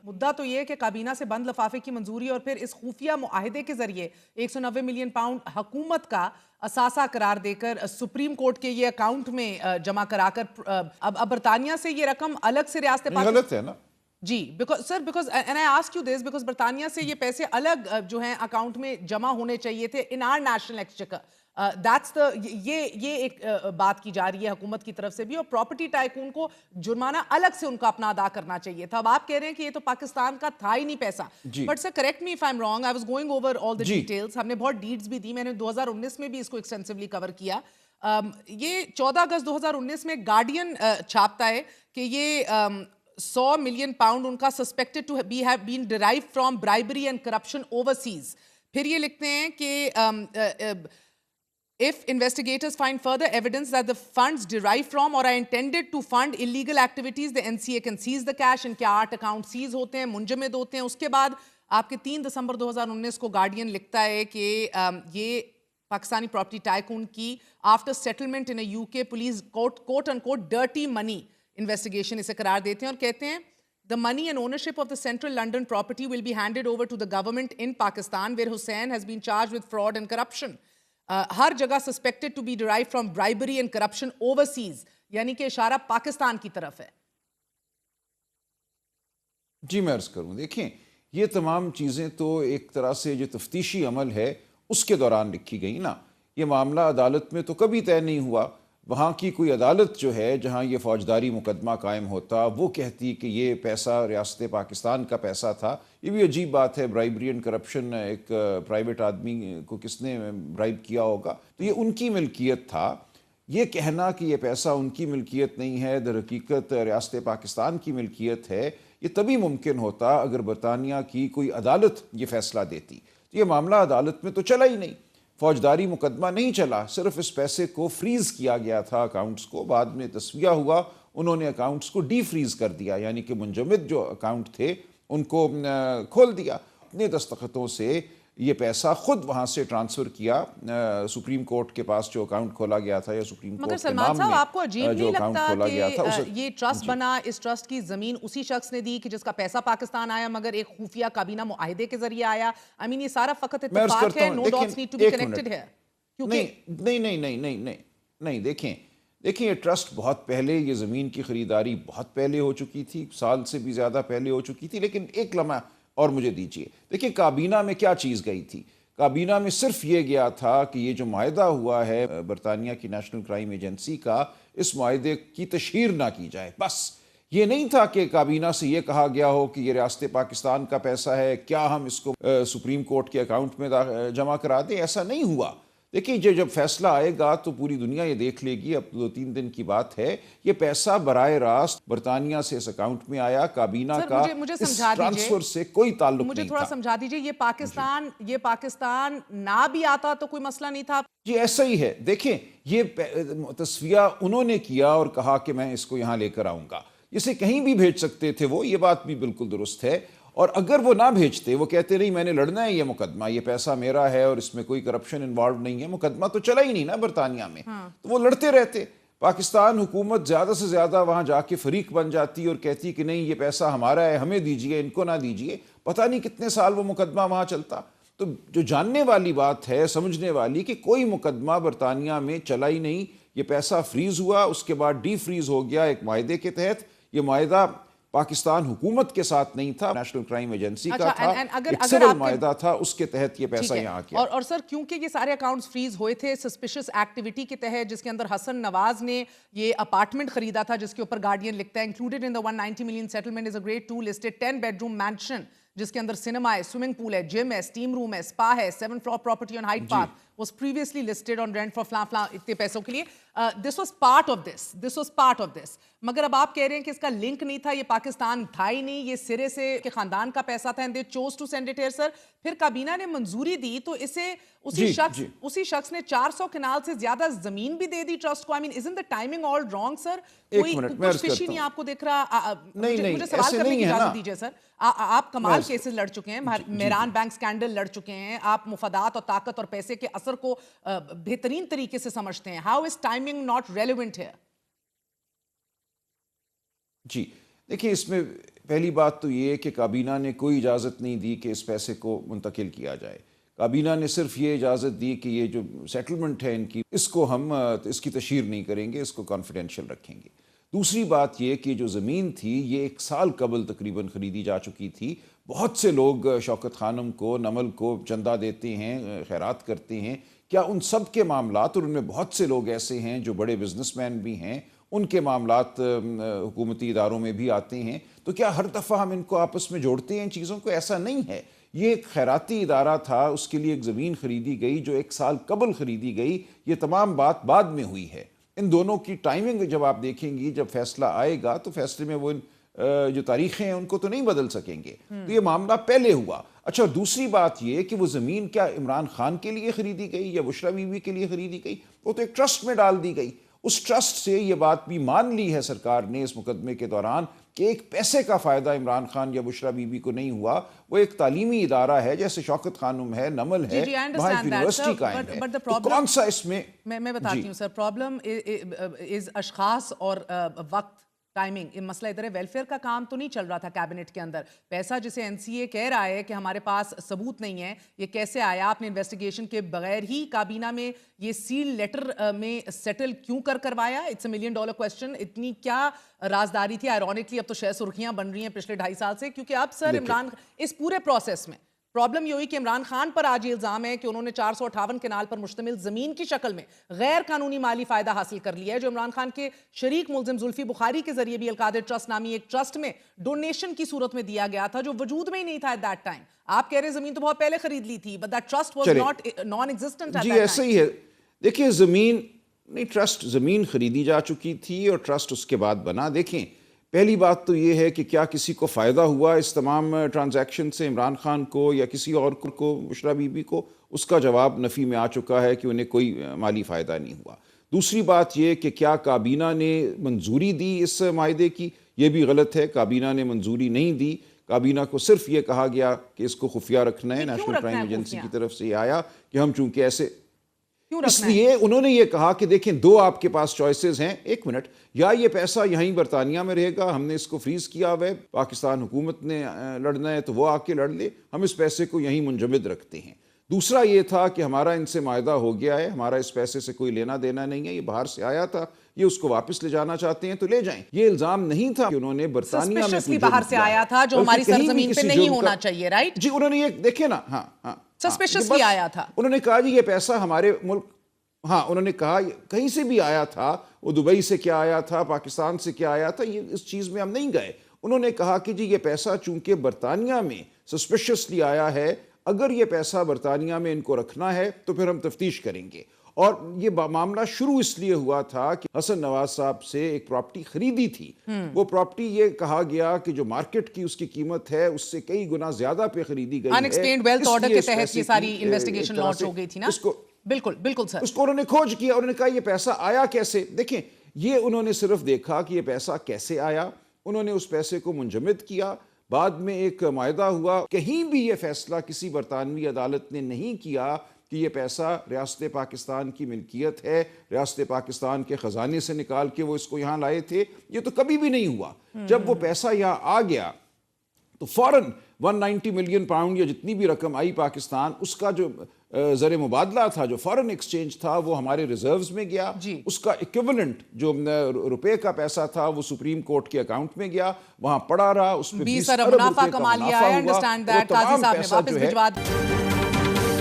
مدعا تو یہ ہے کہ کابینہ سے بند لفافے کی منظوری اور پھر اس خفیہ معاہدے کے ذریعے 190 ملین پاؤنڈ حکومت کا اثاثہ قرار دے کر سپریم کورٹ کے یہ اکاؤنٹ میں جمع کرا کر اب برطانیہ سے یہ رقم الگ سے ریاست پاکستان غلط ہے نا جی because and I ask you this because برطانیہ سے یہ پیسے الگ جو ہیں اکاؤنٹ میں جمع ہونے چاہیے تھے ان آر نیشنل ایکسچیکر دیٹس یہ ایک بات کی جا رہی ہے حکومت کی طرف سے بھی, اور پراپرٹی ٹائکون کو جرمانہ الگ سے ان کا اپنا ادا کرنا چاہیے تھا. اب آپ کہہ رہے ہیں کہ یہ تو پاکستان کا تھا ہی نہیں پیسا, but sir correct me if I am wrong, I was going over all the details. ہم نے بہت ڈیٹس بھی دی, میں نے 2019 میں بھی اس کو ایکسٹینسولی کور کیا. یہ 14 اگست 2019 میں گارڈین چھاپتا ہے کہ یہ 100 ملین پاؤنڈ ان کا suspected to be have been derived from bribery and corruption overseas. پھر یہ لکھتے ہیں کہ if investigators find further evidence that the funds derived from or are intended to fund illegal activities, the NCA can seize the cash. ان کے 8 account Cs ہوتے ہیں, منجمد ہوتے ہیں. اس کے بعد آپ کے 3 دسمبر 2019 کو گارڈین لکھتا ہے کہ یہ پاکستانی پراپرٹی ٹائکون کی آفٹر سیٹلمنٹ ان یو کے پولیس کوٹ ان کوٹ ڈرٹی منی انویسٹیگیشن اسے قرار دیتے ہیں, اور کہتے ہیں the money and ownership of the central London property will be handed over to the government in Pakistan, where Hussain has been charged with fraud and corruption. ہر جگہ suspected to be derived from bribery and corruption overseas, یعنی کہ اشارہ پاکستان کی طرف ہے. جی میں عرض کروں, دیکھیں یہ تمام چیزیں تو ایک طرح سے جو تفتیشی عمل ہے اس کے دوران لکھی گئی نا. یہ معاملہ عدالت میں تو کبھی طے نہیں ہوا. وہاں کی کوئی عدالت جو ہے جہاں یہ فوجداری مقدمہ قائم ہوتا وہ کہتی کہ یہ پیسہ ریاست پاکستان کا پیسہ تھا. یہ بھی عجیب بات ہے, برائبری اینڈ کرپشن, ایک پرائیویٹ آدمی کو کس نے برائب کیا ہوگا, تو یہ ان کی ملکیت تھا. یہ کہنا کہ یہ پیسہ ان کی ملکیت نہیں ہے, در حقیقت ریاست پاکستان کی ملکیت ہے, یہ تبھی ممکن ہوتا اگر برطانیہ کی کوئی عدالت یہ فیصلہ دیتی. تو یہ معاملہ عدالت میں تو چلا ہی نہیں, فوجداری مقدمہ نہیں چلا, صرف اس پیسے کو فریز کیا گیا تھا اکاؤنٹس کو. بعد میں تصفیہ ہوا, انہوں نے اکاؤنٹس کو ڈی فریز کر دیا, یعنی کہ منجمد جو اکاؤنٹ تھے ان کو کھول دیا. اپنے دستخطوں سے یہ پیسہ خود وہاں سے ٹرانسفر کیا سپریم کورٹ کے پاس جو اکاؤنٹ کھولا گیا تھا, یا سپریم کورٹ کے نام میں آپ کو عجیب نہیں جو اکاؤنٹ لگتا کھولا گیا تھا کہ یہ ٹرسٹ بنا, اس ٹرسٹ کی زمین اسی شخص نے دی کہ جس کا پیسہ پاکستان آیا, مگر ایک خفیہ کابینہ معاہدے کے ذریعے آیا. I mean یہ سارا فقط اتفاق ہے, no dots need to be connected ہے. نہیں دیکھیں یہ ٹرسٹ بہت پہلے, یہ زمین کی خریداری بہت پہلے ہو چکی تھی, سال سے بھی زیادہ پہلے ہو چکی تھی. لیکن ایک لمحہ اور مجھے دیجئے, دیکھیں کابینہ میں کیا چیز گئی تھی. کابینہ میں صرف یہ گیا تھا کہ یہ جو معاہدہ ہوا ہے برطانیہ کی نیشنل کرائم ایجنسی کا, اس معاہدے کی تشہیر نہ کی جائے, بس. یہ نہیں تھا کہ کابینہ سے یہ کہا گیا ہو کہ یہ ریاست پاکستان کا پیسہ ہے, کیا ہم اس کو سپریم کورٹ کے اکاؤنٹ میں جمع کرا دیں. ایسا نہیں ہوا. دیکھیں جب فیصلہ آئے گا تو پوری دنیا یہ دیکھ لے گی. اب 2-3 دن کی بات ہے, یہ پیسہ براہ راست برطانیہ سے اس اکاؤنٹ میں آیا. کابینہ کا اس ٹرانسفر سے کوئی تعلق نہیں تھا. مجھے تھوڑا سمجھا دیجئے, یہ پاکستان نہ بھی آتا تو کوئی مسئلہ نہیں تھا. جی ایسا ہی ہے. دیکھیں یہ تصفیہ انہوں نے کیا اور کہا کہ میں اس کو یہاں لے کر آؤں گا. اسے کہیں بھی بھیج سکتے تھے وہ, یہ بات بھی بالکل درست ہے. اور اگر وہ نہ بھیجتے, وہ کہتے نہیں میں نے لڑنا ہے یہ مقدمہ, یہ پیسہ میرا ہے اور اس میں کوئی کرپشن انوالو نہیں ہے, مقدمہ تو چلا ہی نہیں نا برطانیہ میں, تو وہ لڑتے رہتے. پاکستان حکومت زیادہ سے زیادہ وہاں جا کے فریق بن جاتی اور کہتی کہ نہیں یہ پیسہ ہمارا ہے, ہمیں دیجئے, ان کو نہ دیجئے. پتہ نہیں کتنے سال وہ مقدمہ وہاں چلتا. تو جو جاننے والی بات ہے, سمجھنے والی, کہ کوئی مقدمہ برطانیہ میں چلا ہی نہیں. یہ پیسہ فریز ہوا, اس کے بعد ڈی فریز ہو گیا ایک معاہدے کے تحت. یہ معاہدہ پاکستان حکومت کے ساتھ نہیں تھا, نیشنل کرائم ایجنسی کا تھا, ایک سول معاہدہ تھا, اس کے تحت یہ پیسہ یہاں کیا. اور سر کیونکہ یہ سارے اکاؤنٹس فریز ہوئے تھے سسپیشس ایکٹیویٹی کے تحت, جس کے اندر حسن نواز نے یہ اپارٹمنٹ خریدا تھا جس کے اوپر گارڈین لکھتا ہے included in the 190 million settlement is a grade 2 listed 10 bedroom mansion جس کے اندر سینما ہے, سوئمنگ پول ہے, جم ہے, اسٹیم روم ہے, اسپا ہے, 7 floor property on Hyde Park was previously listed on rent for فلاں اتنے پیسوں کے لیے. This was part of this. مگر اب آپ کہہ رہے ہیں کہ اس کا لنک نہیں تھا, یہ پاکستان تھا ہی نہیں, یہ سرے سے کہ خاندان کا پیسہ تھا, and they chose to send it here sir. پھر کابینہ نے منظوری دی تو اسے اسی شخص نے 400 کنال سے زیادہ زمین بھی دے دی ٹرسٹ کو. I mean isn't the timing all wrong sir? کوئی کچھ فشی نہیں آپ کو دکھ رہا. مجھے سوال کرنے کی اجازت دیجیے سر. آپ کمال کیسز لڑ چکے ہیں, مہران بینک سکینڈل لڑ چکے ہیں, آپ مفادات اور طاقت اور پیسے کے اثر کو بہترین طریقے سے سمجھتے ہیں. How is timing not relevant here? جی دیکھیں اس میں پہلی بات تو یہ کہ کابینہ نے کوئی اجازت نہیں دی کہ اس پیسے کو منتقل کیا جائے. کابینہ نے صرف یہ اجازت دی کہ یہ جو سیٹلمنٹ ہے ان کی, اس کو ہم اس کی تشہیر نہیں کریں گے, اس کو کانفیڈینشیل رکھیں گے. دوسری بات یہ کہ جو زمین تھی یہ 1 سال قبل تقریباً خریدی جا چکی تھی. بہت سے لوگ شوکت خانم کو, نمل کو چندہ دیتے ہیں, خیرات کرتے ہیں. کیا ان سب کے معاملات, اور ان میں بہت سے لوگ ایسے ہیں جو بڑے بزنس مین بھی ہیں, ان کے معاملات حکومتی اداروں میں بھی آتے ہیں, تو کیا ہر دفعہ ہم ان کو آپس میں جوڑتے ہیں ان چیزوں کو؟ ایسا نہیں ہے. یہ ایک خیراتی ادارہ تھا, اس کے لیے ایک زمین خریدی گئی جو 1 سال قبل خریدی گئی. یہ تمام بات بعد میں ہوئی ہے. ان دونوں کی ٹائمنگ جب آپ دیکھیں گی, جب فیصلہ آئے گا تو فیصلے میں وہ جو تاریخیں ہیں ان کو تو نہیں بدل سکیں گے. تو یہ معاملہ پہلے ہوا. اچھا, دوسری بات یہ کہ وہ زمین کیا عمران خان کے لیے خریدی گئی یا بشرا بی بی کے لیے خریدی گئی؟ وہ تو ایک ٹرسٹ میں ڈال دی گئی. اس ٹرسٹ سے یہ بات بھی مان لی ہے سرکار نے اس مقدمے کے دوران کہ ایک پیسے کا فائدہ عمران خان یا بشرا بی بی کو نہیں ہوا. وہ ایک تعلیمی ادارہ ہے, جیسے شوکت خانم ہے, نمل ہے, وہاں ایک یونیورسٹی قائم ہے. تو کون سا اس میں میں بتاتی ہوں سر, پرابلم از اشخاص اور وقت, ٹائمنگ. مسئلہ ادھر ہے, ویلفیئر کا کام تو نہیں چل رہا تھا کیبنٹ کے اندر. پیسہ جسے این سی اے کہہ رہا ہے کہ ہمارے پاس ثبوت نہیں ہے, یہ کیسے آیا؟ آپ نے انویسٹیگیشن کے بغیر ہی کابینہ میں یہ سیل لیٹر میں سیٹل کیوں کروایا؟ It's a $1 million question. اتنی کیا رازداری تھی؟ آئرونکلی اب تو شاید سرخیاں بن رہی ہیں پچھلے 2.5 سال سے, کیونکہ اب سر عمران اس پورے پروسیس میں پرابلم یہ ہوئی کہ عمران خان پر آج یہ الزام ہے کہ انہوں نے 458 کنال پر مشتمل زمین کی شکل میں غیر قانونی مالی فائدہ حاصل کر لیا ہے, جو عمران خان کے شریک ملزم زلفی بخاری کے ذریعے بھی القادر ٹرسٹ نامی ایک ٹرسٹ میں ڈونیشن کی صورت میں دیا گیا تھا, جو وجود میں ہی نہیں تھا ایٹ دیٹ ٹائم. آپ کہہ رہے زمین تو بہت پہلے خرید لی تھی, but that trust was not non existent. جی ایسا ہی ہے. دیکھیں, زمین نہیں, ٹرسٹ زمین خریدی جا چکی تھی اور ٹرسٹ اس کے بعد بنا. دیکھیں, پہلی بات تو یہ ہے کہ کیا کسی کو فائدہ ہوا اس تمام ٹرانزیکشن سے, عمران خان کو یا کسی اور کو, بشرا بی بی کو؟ اس کا جواب نفی میں آ چکا ہے کہ انہیں کوئی مالی فائدہ نہیں ہوا. دوسری بات یہ کہ کیا کابینہ نے منظوری دی اس معاہدے کی؟ یہ بھی غلط ہے. کابینہ نے منظوری نہیں دی. کابینہ کو صرف یہ کہا گیا کہ اس کو خفیہ رکھنا ہے. نیشنل کرائم ایجنسی کی طرف سے یہ آیا کہ ہم چونکہ ایسے, اس لیے انہوں نے یہ کہا کہ دیکھیں, 2 آپ کے پاس چوائسز ہیں, 1 منٹ, یا یہ پیسہ یہیں برطانیہ میں رہے گا, ہم نے اس کو فریز کیا ہوا ہے, پاکستان حکومت نے لڑنا ہے تو وہ آ کے لڑ لے, ہم اس پیسے کو یہیں منجمد رکھتے ہیں. دوسرا یہ تھا کہ ہمارا ان سے معاہدہ ہو گیا ہے, ہمارا اس پیسے سے کوئی لینا دینا نہیں ہے, یہ باہر سے آیا تھا, یہ اس کو واپس لے جانا چاہتے ہیں تو لے جائیں. یہ الزام نہیں تھا کہ انہوں نے برطانیہ میں باہر سے آیا تھا, جو ہماری سرزمین پہ نہیں ہونا چاہیے, رائٹ؟ جی, انہوں نے یہ دیکھیں نا, ہاں سسپیشسلی آیا تھا. انہوں نے کہا جی یہ پیسہ ہمارے ملک, انہوں نے کہا کہیں سے بھی آیا تھا, وہ دبئی سے کیا آیا تھا, پاکستان سے کیا آیا تھا, یہ اس چیز میں ہم نہیں گئے. انہوں نے کہا کہ جی یہ پیسہ چونکہ برطانیہ میں سسپیشسلی آیا ہے, اگر یہ پیسہ برطانیہ میں ان کو رکھنا ہے تو پھر ہم تفتیش کریں گے. اور یہ معاملہ شروع اس لیے ہوا تھا کہ حسن نواز صاحب سے ایک پراپرٹی خریدی تھی. وہ پراپرٹی یہ کہا گیا کہ جو مارکیٹ کی اس کی قیمت ہے اس سے کئی گنا زیادہ پہ خریدی گئی ہے. انیکسپلینڈ ویلتھ آرڈر کے تحت یہ ساری انویسٹیگیشن لانچ ہو گئی تھی نا. بالکل سر. اس کو انہوں نے کھوج کیا, انہوں نے کہا یہ پیسہ آیا کیسے. دیکھیں, یہ انہوں نے صرف دیکھا کہ یہ پیسہ کیسے آیا, انہوں نے اس پیسے کو منجمد کیا. بعد میں ایک معاہدہ ہوا, کہیں بھی یہ فیصلہ کسی برطانوی عدالت نے نہیں کیا کہ یہ پیسہ ریاست پاکستان کی ملکیت ہے, ریاست پاکستان کے خزانے سے نکال کے وہ اس کو یہاں لائے تھے. یہ تو کبھی بھی نہیں ہوا. جب وہ پیسہ یہاں آ گیا تو فوراً 190 ملین پاؤنڈ یا جتنی بھی رقم آئی پاکستان, اس کا جو زر مبادلہ تھا, جو فورن ایکسچینج تھا, وہ ہمارے ریزروز میں گیا. اس کا ایکویولنٹ جو روپے کا پیسہ تھا وہ سپریم کورٹ کے اکاؤنٹ میں گیا, وہاں پڑا رہا, اس پہ 20 ارب روپے کا منافع ہوا. وہ تمام پیسہ جو ہے